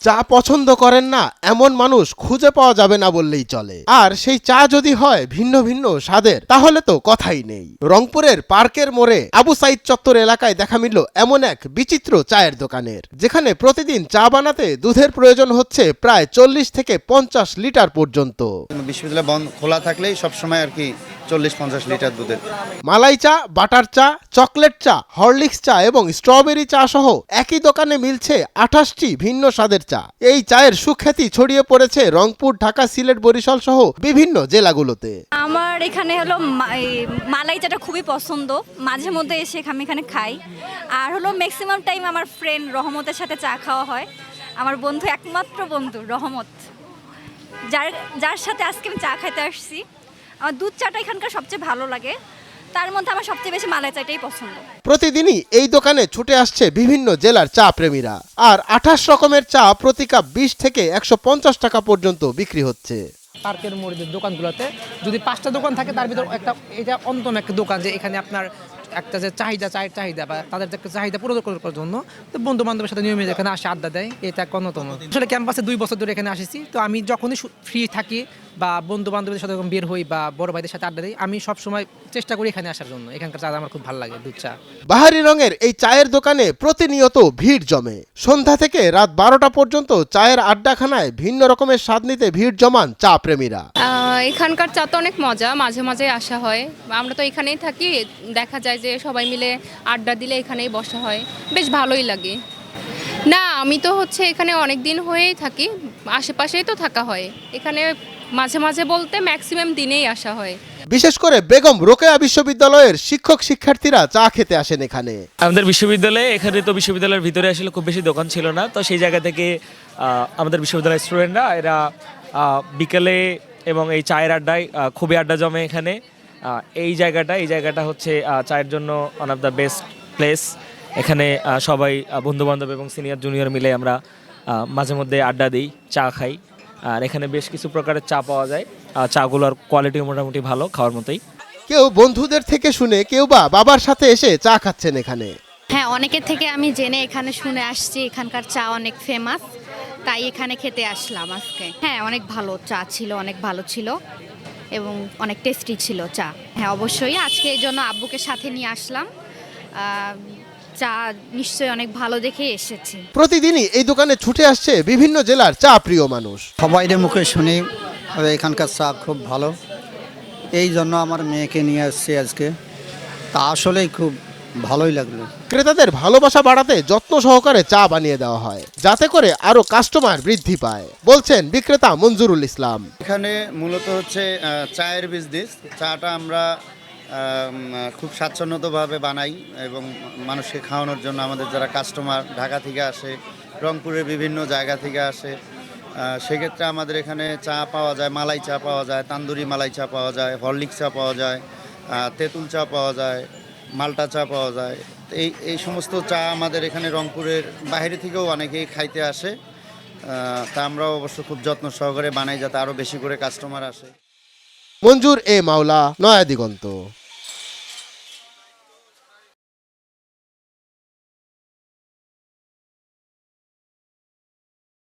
চা পছন্দ করেন না এমন মানুষ খুঁজে পাওয়া যাবে না বললেই চলে। আর সেই চা যদি হয় ভিন্ন ভিন্ন স্বাদের তাহলে তো কথাই নেই। রংপুরের পার্কের মোড়ে আবু সাইদ চত্বর এলাকায় দেখা মিলল এমন এক বিচিত্র চায়ের দোকানের, যেখানে প্রতিদিন চা বানাতে দুধের প্রয়োজন হচ্ছে প্রায় 40 থেকে 50 লিটার পর্যন্ত। বিশ্ববিদ্যালয় বন্ধ খোলা থাকলেই সবসময় আর কি 40-50 লিটার দুধের। মালাই চা, বাটার চা, চকলেট চা, হরলিক্স চা এবং স্ট্রবেরি চা সহ একই দোকানে মিলছে 28টি ভিন্ন স্বাদের চা। এই চায়ের সুখ্যাতি ছড়িয়ে পড়েছে রংপুর, ঢাকা, সিলেট, বরিশাল সহ বিভিন্ন জেলাগুলোতে। আমার এখানে হলো মালাই চাটা খুবই পছন্দ, মাঝে মধ্যে এসে আমি এখানে খাই। আর হলো ম্যাক্সিমাম টাইম আমার ফ্রেন্ড রহমতের সাথে চা খাওয়া হয়। আমার বন্ধু, একমাত্র বন্ধু রহমত, যার সাথে আজকে আমি চা খাইতে আসছি। আমার দুধ চাটা এখানকার সবচেয়ে ভালো লাগে, তার মধ্যে আমার সবচেয়ে বেশি মালাই চাটাই পছন্দ। প্রতিদিনই এই দোকানে ছুটে আসছে বিভিন্ন জেলার চা প্রেমীরা। আর 28 রকমের চা প্রতি কাপ 20 থেকে 150 টাকা পর্যন্ত বিক্রি হচ্ছে। পার্কের মোড়ের দোকানগুলোতে যদি 5টা দোকান থাকে তার ভিতর এটা অন্যতম একটা দোকান, যে এখানে আপনার একটা যে চায়ের চাহিদা বা তাদের যে চাহিদা পূরণ করার জন্য বন্ধু বান্ধবের সাথে নিয়মিত এখানে আসে আড্ডা দেয়, এটা একটা অন্যতম। আসলে ক্যাম্পাসে 2 বছর ধরে এখানে আসেছি, তো আমি যখনই ফ্রি থাকি বা বন্ধু বান্ধবদের সাথে বের হই বা বড় ভাইদের সাথে আড্ডা দিই, আমি সবসময় চেষ্টা করি এখানে আসার জন্য। এখানকার চা আমার খুব ভালো লাগে, দুধ চা। বাহারি রঙের এই চায়ের দোকানে প্রতিনিয়ত ভিড় জমে। সন্ধ্যা থেকে রাত 12টা পর্যন্ত চায়ের আড্ডাখানায় ভিন্ন রকমের স্বাদ নিতে ভিড় জমান চা প্রেমীরা। এখানকার চা তো অনেক মজা, মাঝে মাঝে আসা হয়। আমরা তো এখানেই থাকি, দেখা যায় যে সবাই মিলে আড্ডা দিলে এখানেই বসা হয়, বেশ ভালোই লাগে। না, আমি তো এখানে অনেক দিন হয়েই থাকি, আশেপাশেই তো থাকা হয়। এখানে মাঝে মাঝে বলতে ম্যাক্সিমাম দিনেই আসা হয়। বিশেষ করে বেগম রোকেয়া বিশ্ববিদ্যালয়ের শিক্ষক শিক্ষার্থীরা চা খেতে আসেন এখানে। আমাদের বিশ্ববিদ্যালয়ে এখানে তো বিশ্ববিদ্যালয়ের ভিতরে আসলে খুব বেশি দোকান ছিল না, তো সেই জায়গা থেকে আমাদের বিশ্ববিদ্যালয়ের স্টুডেন্টরা এরা বিকেলে এবং এই চায়ের আড্ডায় খুবই আড্ডা জমে এখানে। এই জায়গাটা হচ্ছে চায়ের জন্য one of the best place. এখানে সবাই বন্ধুবান্ধব এবং সিনিয়র জুনিয়র মিলে আমরা মাঝে মধ্যে আড্ডা দিই, চা খাই। আর এখানে বেশ কিছু প্রকারের চা পাওয়া যায়। চাগুলোর কোয়ালিটি মোটামুটি ভালো, খাওয়ার মতোই। কেউ বন্ধুদের থেকে শুনে, কেউ বা বাবার সাথে এসে চা খাচ্ছেন এখানে। হ্যাঁ, অনেকের থেকে আমি জেনে এখানে শুনে আসছি এখানকার চা অনেক ফেমাস, তাই এখানে খেতে আসলাম আজকে। হ্যাঁ, অনেক ভালো চা ছিল, অনেক ভালো ছিল এবং অনেক টেস্টি ছিল চা। হ্যাঁ, অবশ্যই আজকে এই জন্য আব্বুকে সাথে নিয়ে আসলাম। চা নিশ্চয়ই অনেক ভালো দেখে এসেছি। প্রতিদিনই এই দোকানে ছুটে আসছে বিভিন্ন জেলার চা প্রিয় মানুষ। সবাইদের মুখে শুনি এখানকার চা খুব ভালো, এই জন্য আমার মেয়েকে নিয়ে আসছি আজকে। তা আসলেই খুব ভালোই লাগলো। ক্রেতাদের ভালোবাসা বাড়াতে যত্ন সহকারে চা বানিয়ে দেওয়া হয়, যাতে করে আরো কাস্টমার বৃদ্ধি পায়, বলছেন বিক্রেতা মঞ্জুরুল ইসলাম। এখানে মূলত হচ্ছে চায়ের বিজনেস। চাটা আমরা খুব স্বাচ্ছন্দ্যভাবে বানাই এবং মানুষকে খাওয়ানোর জন্য আমাদের যারা কাস্টমার ঢাকা থেকে আসে, রংপুরের বিভিন্ন জায়গা থেকে আসে, সেক্ষেত্রে আমাদের এখানে চা পাওয়া যায়, মালাই চা পাওয়া যায়, তান্দুরি মালাই চা পাওয়া যায়, হরলিক্স চা পাওয়া যায়, তেঁতুল চা পাওয়া যায়, মাল্টা চা পাওয়া যায়। এই সমস্ত চা আমাদের এখানে রংপুরের বাইরে থেকেও অনেকেই খাইতে আসে। তা আমরাও অবশ্য খুব যত্ন সহকারে বানাই যাতে আরও বেশি করে কাস্টমার আসে। মঞ্জুর এ মাওলা, নয়া দিগন্ত।